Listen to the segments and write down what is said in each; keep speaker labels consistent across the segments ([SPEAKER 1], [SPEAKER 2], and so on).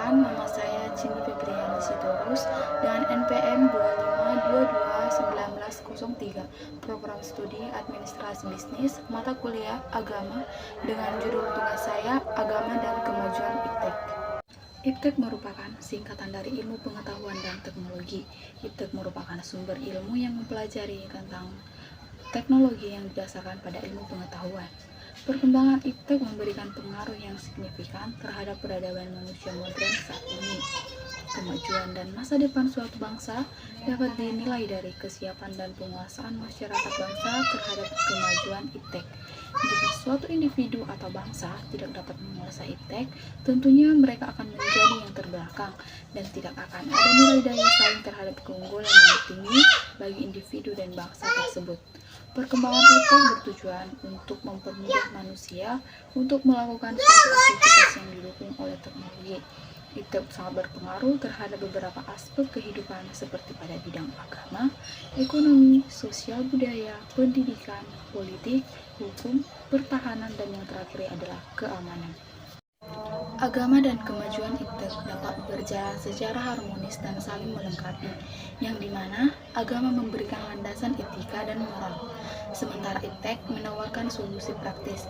[SPEAKER 1] Perkenalkan, nama saya Cindy Febriani Sitorus dengan NPM 25221903, Program Studi Administrasi Bisnis, mata kuliah Agama, dengan judul tugas saya Agama dan Kemajuan IPTEK. IPTEK merupakan singkatan dari Ilmu Pengetahuan dan Teknologi. IPTEK merupakan sumber ilmu yang mempelajari tentang teknologi yang didasarkan pada ilmu pengetahuan. Perkembangan IPTEK memberikan pengaruh yang signifikan terhadap peradaban manusia modern saat ini. Kemajuan dan masa depan suatu bangsa dapat dinilai dari kesiapan dan penguasaan masyarakat bangsa terhadap kemajuan IPTEK. Jika suatu individu atau bangsa tidak dapat menguasai IPTEK, tentunya mereka akan menjadi yang terbelakang dan tidak akan ada nilai daya saing terhadap keunggulan yang tinggi bagi individu dan bangsa tersebut. Perkembangan IPTEK bertujuan untuk mempermudah manusia untuk melakukan suatu aktivitas yang didukung oleh teknologi. IPTEK sangat berpengaruh terhadap beberapa aspek kehidupan seperti pada bidang agama, ekonomi, sosial budaya, pendidikan, politik, hukum, pertahanan, dan yang terakhir adalah keamanan. Agama dan kemajuan IPTEK dapat berjalan secara harmonis dan saling melengkapi, yang dimana agama memberikan landasan etika dan moral, sementara IPTEK menawarkan solusi praktis.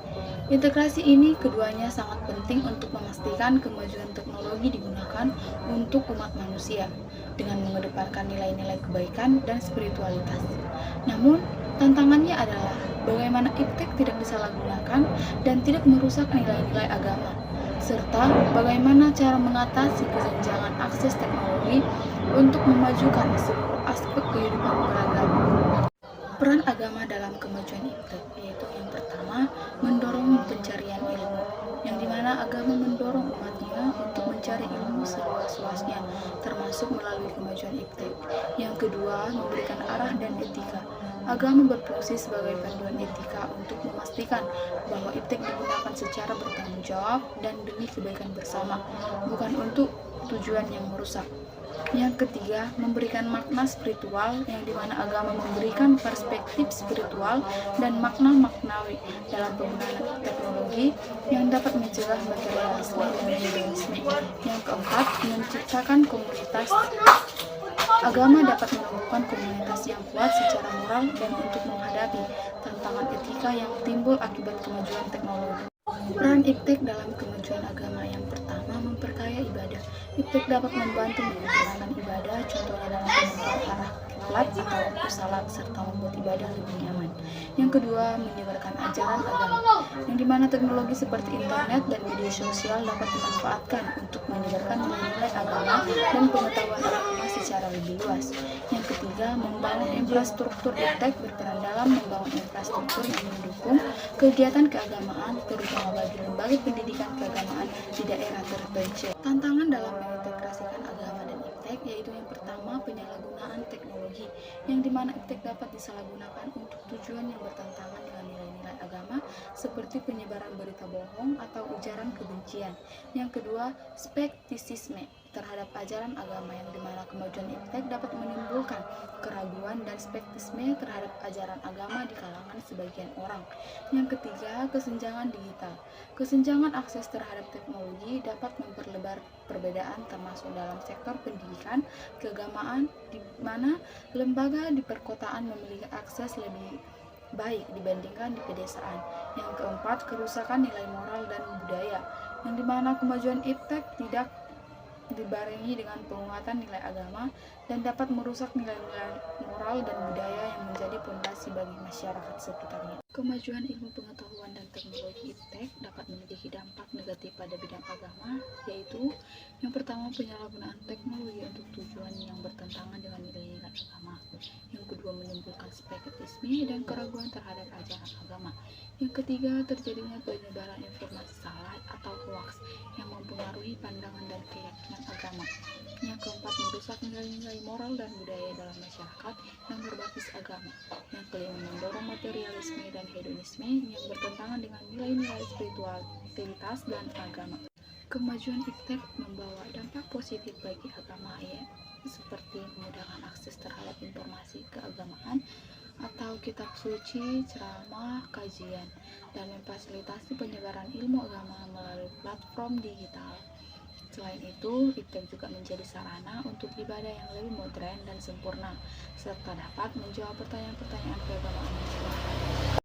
[SPEAKER 1] Integrasi ini keduanya sangat penting untuk memastikan kemajuan teknologi digunakan untuk umat manusia, dengan mengedepankan nilai-nilai kebaikan dan spiritualitas. Namun, tantangannya adalah bagaimana IPTEK tidak disalahgunakan dan tidak merusak nilai-nilai agama, serta bagaimana cara mengatasi kesenjangan akses teknologi untuk memajukan seluruh aspek kehidupan beragama. Peran agama dalam kemajuan IPTEK yaitu yang pertama, mendorong pencarian ilmu, yang dimana agama mendorong umatnya untuk mencari ilmu seluas-luasnya, termasuk melalui kemajuan IPTEK. Yang kedua, memberikan arah dan etika. Agama berfungsi sebagai panduan etika untuk memastikan bahwa IPTEK digunakan secara bertanggung jawab dan demi kebaikan bersama, bukan untuk tujuan yang merusak. Yang ketiga, memberikan makna spiritual, yang dimana agama memberikan perspektif spiritual dan makna maknawi dalam penggunaan teknologi yang dapat mencegah materialisme dan hedonisme. Yang keempat, menciptakan komunitas. Agama dapat menumbuhkan komunitas yang kuat secara moral dan untuk menghadapi tantangan etika yang timbul akibat kemajuan teknologi. Peran IPTEK dalam kemajuan agama yang pertama, memperkaya ibadah. IPTEK dapat membantu menyempurnakan ibadah, contohnya dalam menentukan arah kiblat atau waktu salat, serta membuat ibadah lebih nyaman. Yang kedua, menyebarkan ajaran agama, yang dimana teknologi seperti internet dan media sosial dapat dimanfaatkan untuk menyebarkan nilai-nilai agama dan pengetahuan agama secara lebih luas. Yang ketiga, membangun infrastruktur. IPTEK berperan dalam membangun infrastruktur yang mendukung kegiatan keagamaan, terutama bagi lembaga pendidikan keagamaan di daerah terpencil. Tantangan dalam mengintegrasikan agama dan IPTEK yaitu yang pertama, penyalahgunaan teknologi, yang dimana IPTEK dapat disalahgunakan untuk tujuan yang bertentangan dengan nilai-nilai agama seperti penyebaran berita bohong atau ujaran kebencian. Yang kedua, skeptisisme terhadap ajaran agama, yang dimana kemajuan IPTEK dapat menimbulkan keraguan dan skeptisisme terhadap ajaran agama di kalangan sebagian orang. Yang ketiga, kesenjangan digital. Kesenjangan akses terhadap teknologi dapat memperlebar perbedaan termasuk dalam sektor pendidikan, keagamaan, di mana lembaga di perkotaan memiliki akses lebih baik dibandingkan di pedesaan. Yang keempat, kerusakan nilai moral dan budaya, yang dimana kemajuan IPTEK tidak dibarengi dengan penguatan nilai agama dan dapat merusak nilai-nilai moral dan budaya yang menjadi pondasi bagi masyarakat sekitarnya. Kemajuan ilmu pengetahuan dan teknologi IPTEK dapat memiliki dampak negatif pada bidang agama, yaitu yang pertama, penyalahgunaan teknologi untuk tujuan yang bertentangan dengan nilai-nilai agama. Yang kedua, menimbulkan skeptisisme dan keraguan terhadap ajaran agama. Yang ketiga, terjadinya penyebaran informasi salah atau hoaks yang mempengaruhi pandangan dan keyakinan agama. Yang keempat, merusak nilai-nilai moral dan budaya dalam masyarakat yang berbasis agama. Yang kelima, mendorong materialisme dan hedonisme yang bertentangan dengan nilai-nilai spiritualitas dan agama. Kemajuan IPTEK membawa dampak positif bagi agama, seperti memudahkan akses terhadap informasi keagamaan atau kitab suci, ceramah, kajian, dan memfasilitasi penyebaran ilmu agama melalui platform digital. Selain itu, IPTEK juga menjadi sarana untuk ibadah yang lebih modern dan sempurna, serta dapat menjawab pertanyaan-pertanyaan keagamaan masyarakat.